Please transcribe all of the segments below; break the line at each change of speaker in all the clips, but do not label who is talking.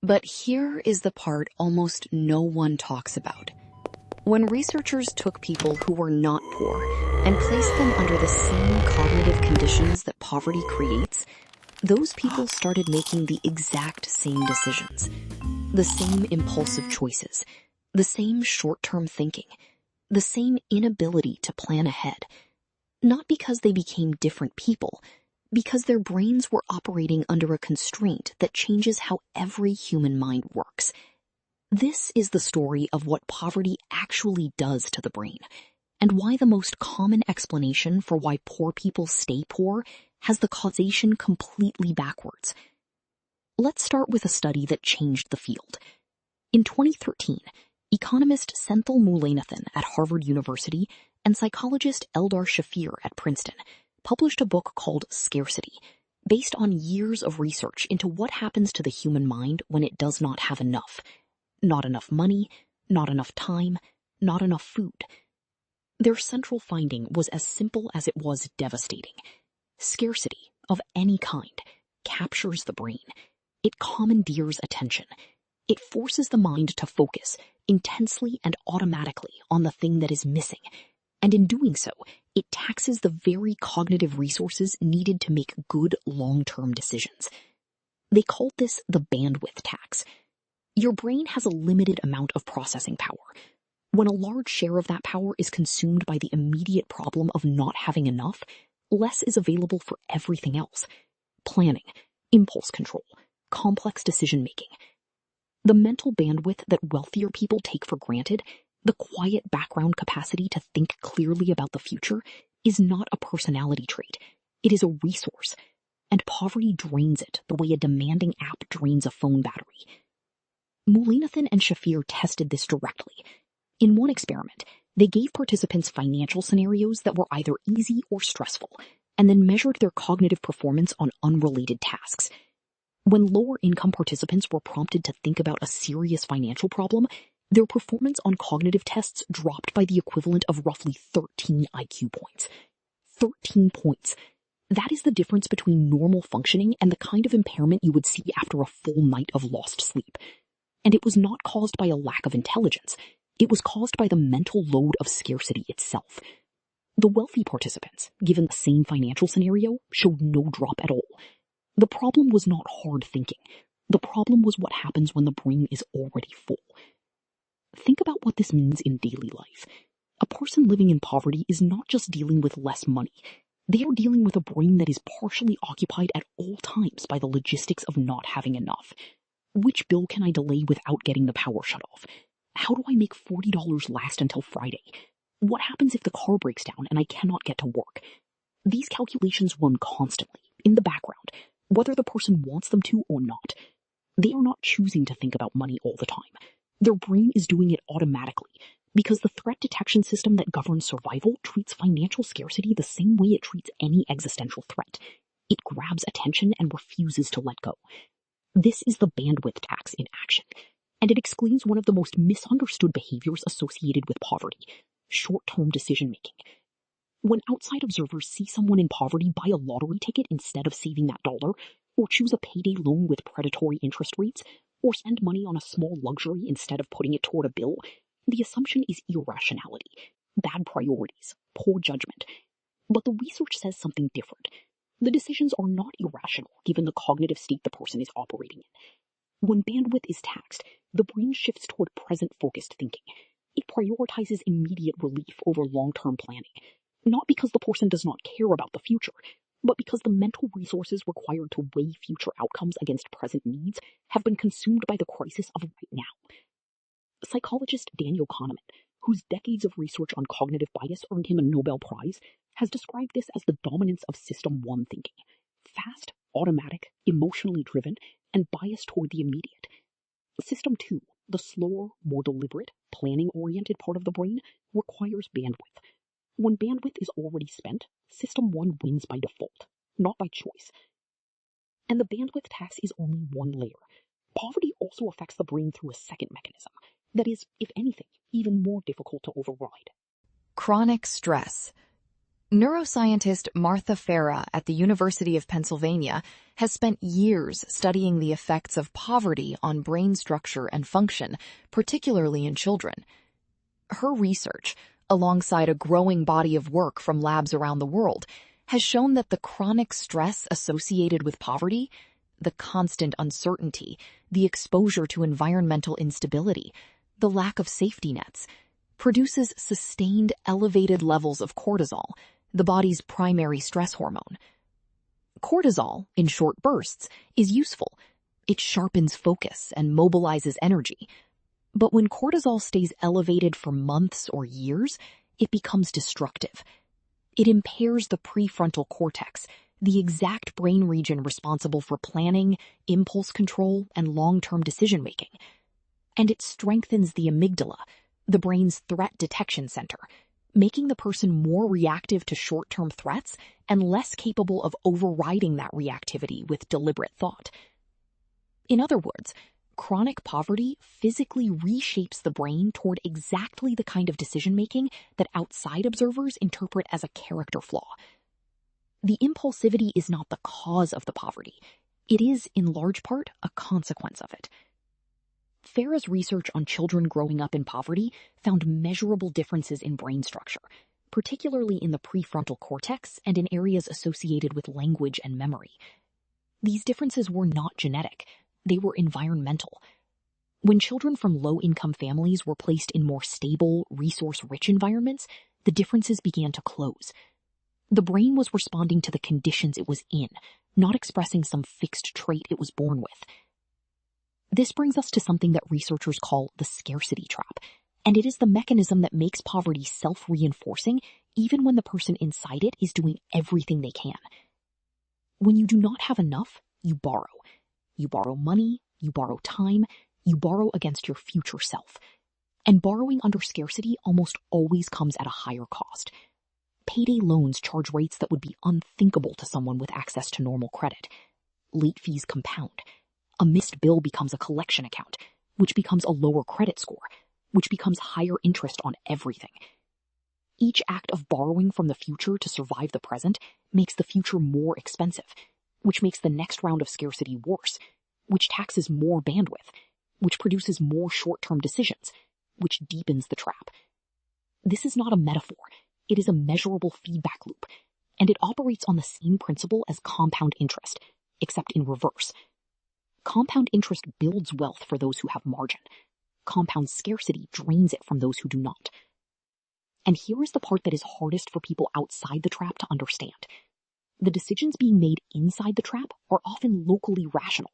But here is the part almost no one talks about. When researchers took people who were not poor and placed them under the same cognitive conditions that poverty creates, those people started making the exact same decisions, the same impulsive choices, the same short-term thinking, the same inability to plan ahead. Not because they became different people, because their brains were operating under a constraint that changes how every human mind works. This is the story of what poverty actually does to the brain, and why the most common explanation for why poor people stay poor has the causation completely backwards. Let's start with a study that changed the field. In 2013, economist Sendhil Mullainathan at Harvard University and psychologist Eldar Shafir at Princeton published a book called Scarcity, based on years of research into what happens to the human mind when it does not have enough. Not enough money, not enough time, not enough food. Their central finding was as simple as it was devastating. Scarcity, of any kind, captures the brain. It commandeers attention. It forces the mind to focus intensely and automatically on the thing that is missing. And in doing so, it taxes the very cognitive resources needed to make good long-term decisions. They called this the bandwidth tax. Your brain has a limited amount of processing power. When a large share of that power is consumed by the immediate problem of not having enough, less is available for everything else. Planning, impulse control, complex decision-making. The mental bandwidth that wealthier people take for granted, the quiet background capacity to think clearly about the future, is not a personality trait. It is a resource, and poverty drains it the way a demanding app drains a phone battery. Mullainathan and Shafir tested this directly. In one experiment, they gave participants financial scenarios that were either easy or stressful, and then measured their cognitive performance on unrelated tasks. When lower-income participants were prompted to think about a serious financial problem, their performance on cognitive tests dropped by the equivalent of roughly 13 IQ points. 13 points. That is the difference between normal functioning and the kind of impairment you would see after a full night of lost sleep. And it was not caused by a lack of intelligence. It was caused by the mental load of scarcity itself. The wealthy participants, given the same financial scenario, showed no drop at all. The problem was not hard thinking. The problem was what happens when the brain is already full. Think about what this means in daily life. A person living in poverty is not just dealing with less money. They are dealing with a brain that is partially occupied at all times by the logistics of not having enough. Which bill can I delay without getting the power shut off? How do I make $40 last until Friday? What happens if the car breaks down and I cannot get to work? These calculations run constantly, in the background, whether the person wants them to or not. They are not choosing to think about money all the time. Their brain is doing it automatically, because the threat detection system that governs survival treats financial scarcity the same way it treats any existential threat. It grabs attention and refuses to let go. This is the bandwidth tax in action, and it explains one of the most misunderstood behaviors associated with poverty: short-term decision-making. When outside observers see someone in poverty buy a lottery ticket instead of saving that dollar, or choose a payday loan with predatory interest rates, or spend money on a small luxury instead of putting it toward a bill, the assumption is irrationality, bad priorities, poor judgment. But the research says something different. The decisions are not irrational given the cognitive state the person is operating in. When bandwidth is taxed, the brain shifts toward present-focused thinking. It prioritizes immediate relief over long-term planning, not because the person does not care about the future, but because the mental resources required to weigh future outcomes against present needs have been consumed by the crisis of right now. Psychologist Daniel Kahneman, whose decades of research on cognitive bias earned him a Nobel Prize, has described this as the dominance of System 1 thinking: fast, automatic, emotionally driven, and biased toward the immediate. System 2, the slower, more deliberate, planning-oriented part of the brain, requires bandwidth. When bandwidth is already spent, System 1 wins by default, not by choice. And the bandwidth tax is only one layer. Poverty also affects the brain through a second mechanism that is, if anything, even more difficult to override. Chronic stress.
Neuroscientist Martha Farah at the University of Pennsylvania has spent years studying the effects of poverty on brain structure and function, particularly in children. Her research, alongside a growing body of work from labs around the world, has shown that the chronic stress associated with poverty, the constant uncertainty, the exposure to environmental instability, the lack of safety nets, produces sustained elevated levels of cortisol, the body's primary stress hormone. Cortisol, in short bursts, is useful. It sharpens focus and mobilizes energy. But when cortisol stays elevated for months or years, it becomes destructive. It impairs the prefrontal cortex, the exact brain region responsible for planning, impulse control, and long-term decision-making. And it strengthens the amygdala, the brain's threat detection center, making the person more reactive to short-term threats and less capable of overriding that reactivity with deliberate thought. In other words, chronic poverty physically reshapes the brain toward exactly the kind of decision-making that outside observers interpret as a character flaw. The impulsivity is not the cause of the poverty. It is, in large part, a consequence of it. Farah's research on children growing up in poverty found measurable differences in brain structure, particularly in the prefrontal cortex and in areas associated with language and memory. These differences were not genetic. They were environmental. When children from low-income families were placed in more stable, resource-rich environments, the differences began to close. The brain was responding to the conditions it was in, not expressing some fixed trait it was born with. This brings us to something that researchers call the scarcity trap, and it is the mechanism that makes poverty self-reinforcing even when the person inside it is doing everything they can. When you do not have enough, you borrow. You borrow money, you borrow time, you borrow against your future self. And borrowing under scarcity almost always comes at a higher cost. Payday loans charge rates that would be unthinkable to someone with access to normal credit. Late fees compound. A missed bill becomes a collection account, which becomes a lower credit score, which becomes higher interest on everything. Each act of borrowing from the future to survive the present makes the future more expensive, which makes the next round of scarcity worse, which taxes more bandwidth, which produces more short-term decisions, which deepens the trap. This is not a metaphor. It is a measurable feedback loop, and it operates on the same principle as compound interest, except in reverse. Compound interest builds wealth for those who have margin. Compound scarcity drains it from those who do not. And here is the part that is hardest for people outside the trap to understand. The decisions being made inside the trap are often locally rational.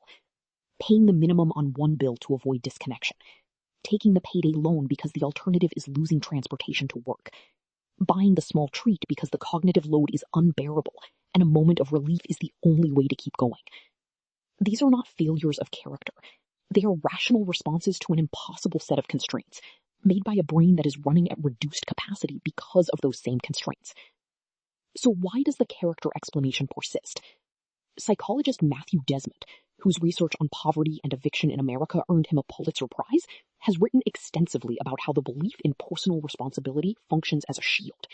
Paying the minimum on one bill to avoid disconnection. Taking the payday loan because the alternative is losing transportation to work. Buying the small treat because the cognitive load is unbearable and a moment of relief is the only way to keep going. These are not failures of character. They are rational responses to an impossible set of constraints, made by a brain that is running at reduced capacity because of those same constraints. So why does the character explanation persist? Psychologist Matthew Desmond, whose research on poverty and eviction in America earned him a Pulitzer Prize, has written extensively about how the belief in personal responsibility functions as a shield.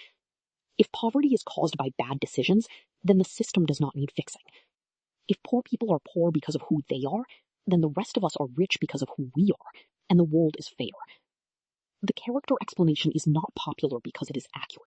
If poverty is caused by bad decisions, then the system does not need fixing. If poor people are poor because of who they are, then the rest of us are rich because of who we are, and the world is fair. The character explanation is not popular because it is accurate.